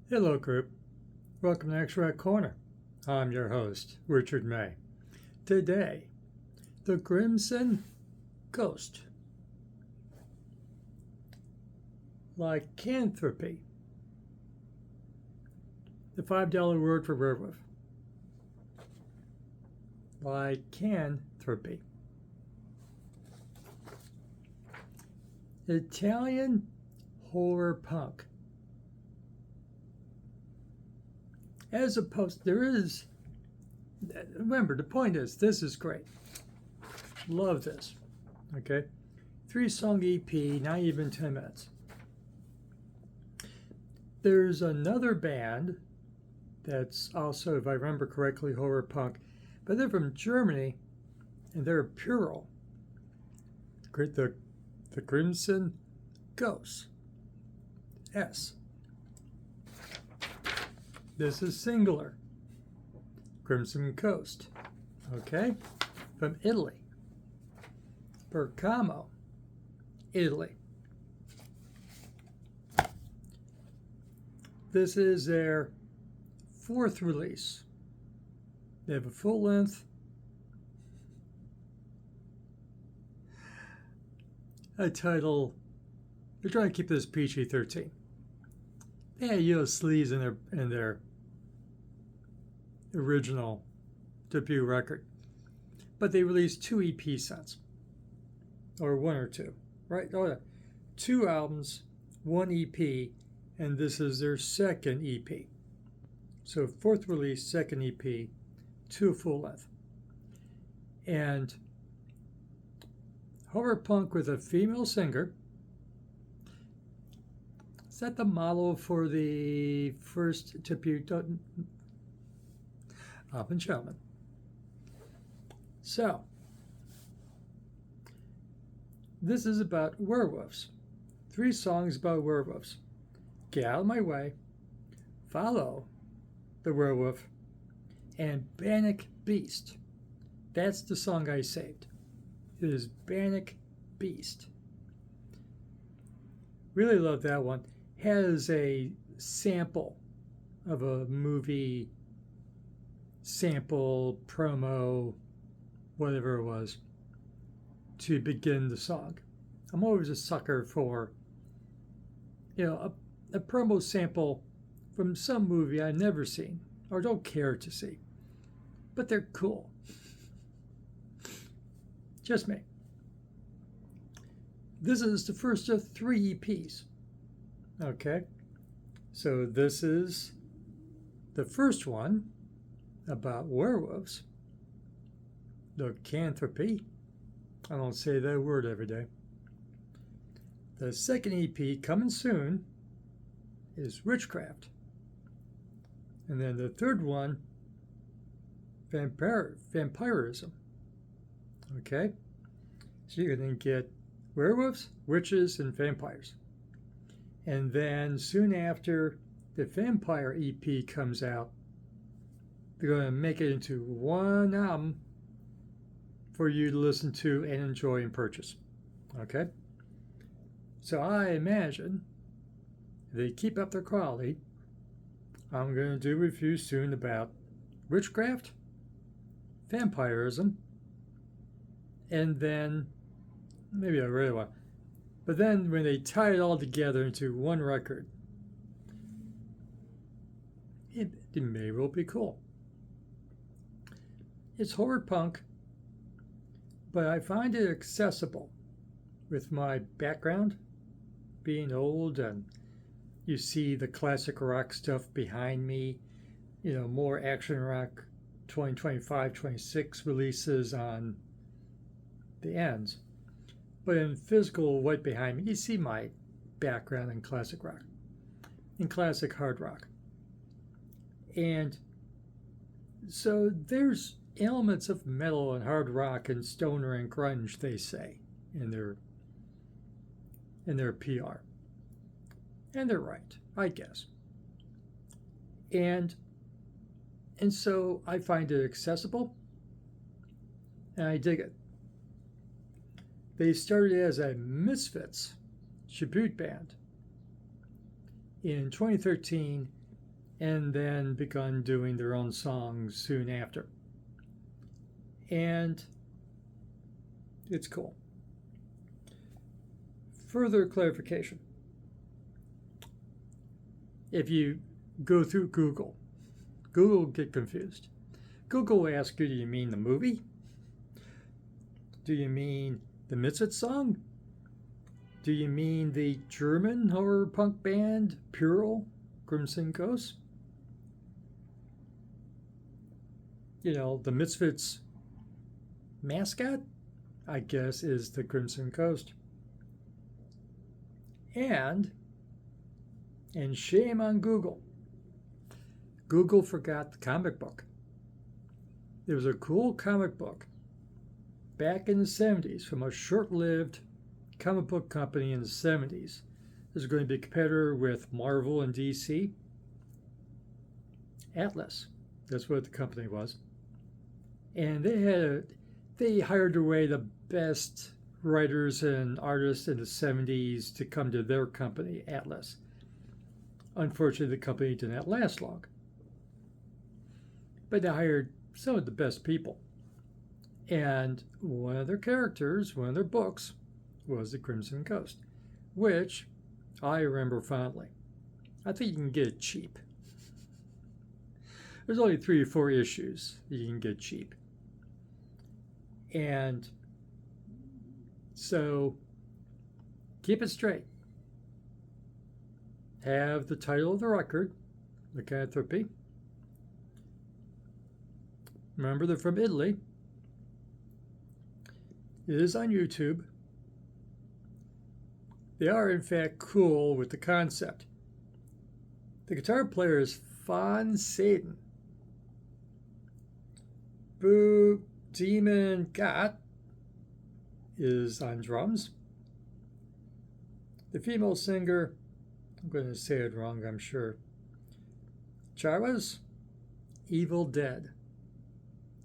Hello, group. Welcome to Extract Corner. I'm your host, Richard May. Today, the Crimson Ghost. Lycanthropy. The $5 word for werewolf. Lycanthropy. Italian horror punk. As opposed, remember, the point is, this is great. Love this. Okay? 3-song EP, not even 10 minutes. There's another band that's also, if I remember correctly, horror punk, but they're from Germany, and they're plural. The Crimson Ghost. S. This is singular. Crimson Coast. Okay? From Italy. Bergamo, Italy. This is their 4th release. They have a full length. A title. They're trying to keep this PG-13. They had sleaze in their original debut record, but they released 2 EP sets, or 1 or 2, right? Oh, yeah. 2 albums, 1 EP, and this is their 2nd EP. So 4th release, 2nd EP, 2 full length, and horror punk with a female singer. Is that the model for the first debut? Up and gentlemen. So, this is about werewolves. 3 songs about werewolves. Get Out of My Way, Follow the Werewolf, and Bannock Beast. That's the song I saved. It is Bannock Beast. Really love that one. Has a sample of a movie, sample, promo, whatever it was, to begin the song. I'm always a sucker for, a promo sample from some movie I've never seen or don't care to see, but they're cool. Just me. This is the first of 3 EPs. Okay, so this is the first one about werewolves. Lycanthropy. I don't say that word every day. The 2nd EP, coming soon, is Witchcraft. And then the 3rd one, Vampirism. Okay? So you're going to get werewolves, witches, and vampires. And then soon after the Vampire EP comes out, they're going to make it into one album for you to listen to and enjoy and purchase. Okay? So I imagine if they keep up their quality, I'm going to do reviews soon about Witchcraft, Vampirism, and then maybe I really want. But then when they tie it all together into one record, it may well be cool. It's horror punk, but I find it accessible with my background being old, and you see the classic rock stuff behind me, more action rock 2025, 26 releases on the ends. But in physical white behind me, you see my background in classic rock, in classic hard rock. And so there's elements of metal and hard rock and stoner and grunge, they say, in their PR. And they're right, I guess. And so I find it accessible, and I dig it. They started as a Misfits tribute band in 2013, and then begun doing their own songs soon after. And it's cool. Further clarification. If you go through Google will get confused. Google will ask you, do you mean the movie? Do you mean the Misfits song? Do you mean the German horror punk band Plural, Crimson Ghost? You know, the Misfits mascot, I guess, is the Crimson Ghost. And shame on Google. Google forgot the comic book. There was a cool comic book back in the 70s from a short-lived comic book company in the 70s. This is going to be a competitor with Marvel and DC. Atlas. That's what the company was. And they hired away the best writers and artists in the 70s to come to their company, Atlas. Unfortunately, the company did not last long. But they hired some of the best people. And one of their characters, one of their books, was the Crimson Ghost, which I remember fondly. I think you can get it cheap. There's only 3 or 4 issues that you can get cheap. And so keep it straight. Have the title of the record, Lycanthropy. Remember, they're from Italy. It is on YouTube. They are, in fact, cool with the concept. The guitar player is Von Satan. Boo Demon Gott is on drums. The female singer, I'm going to say it wrong, I'm sure. Charas, Evil Dead,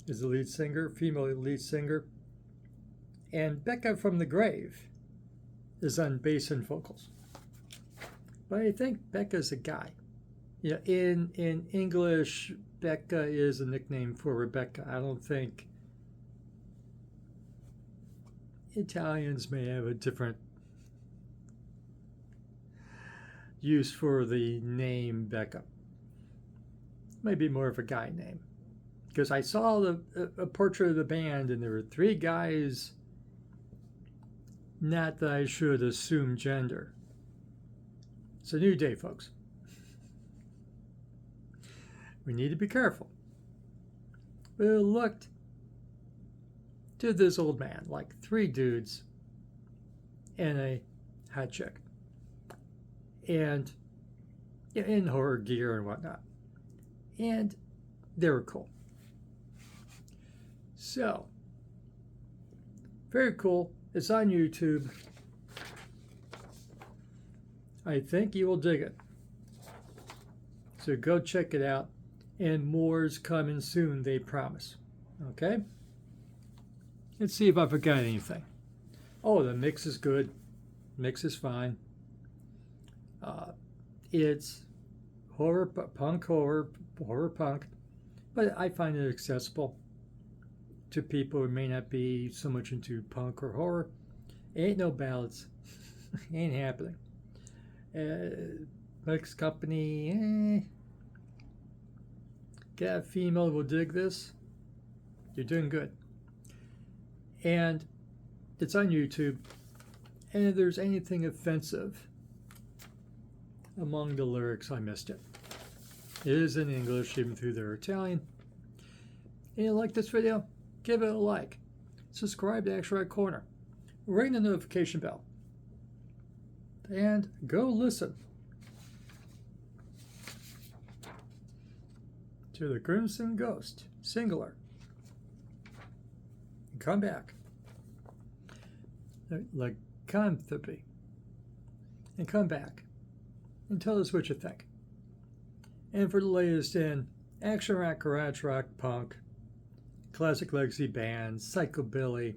is the lead singer, female lead singer. And Becca from the Grave is on bass and vocals. But I think Becca's a guy. Yeah, in English, Becca is a nickname for Rebecca. I don't think Italians may have a different use for the name Becca. Maybe more of a guy name. Because I saw a portrait of the band and there were 3 guys. Not that I should assume gender. It's a new day, folks. We need to be careful. But it looked to this old man like 3 dudes and a hot chick. And in horror gear and whatnot. And they were cool. So, very cool. It's on YouTube. I think you will dig it. So go check it out. And more's coming soon, they promise. Okay? Let's see if I forgot anything. Oh, the mix is good. Mix is fine. It's horror punk, but I find it accessible to people who may not be so much into punk or horror. Ain't no ballads. Ain't happening. Mix company, get a female who will dig this. You're doing good. And it's on YouTube. And if there's anything offensive among the lyrics, I missed it. It is in English, even though they're Italian. And you like this video? Give it a like. Subscribe to Action Right Corner. Ring the notification bell. And go listen to the Crimson Ghost, singular. And come back. Lycanthropy. And come back. And tell us what you think. And for the latest in action rock, garage rock, punk, classic legacy bands, psychobilly,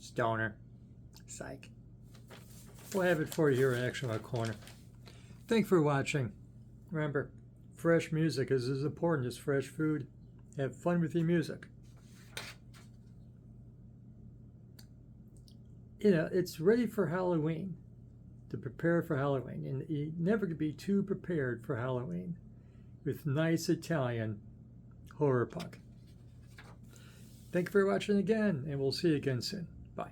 stoner, psych. We'll have it for you here at Action Rock Corner. Thanks for watching. Remember, fresh music is as important as fresh food. Have fun with your music. You know, it's ready for Halloween, to prepare for Halloween. And you never could be too prepared for Halloween with nice Italian horror punk. Thank you for watching again, and we'll see you again soon. Bye.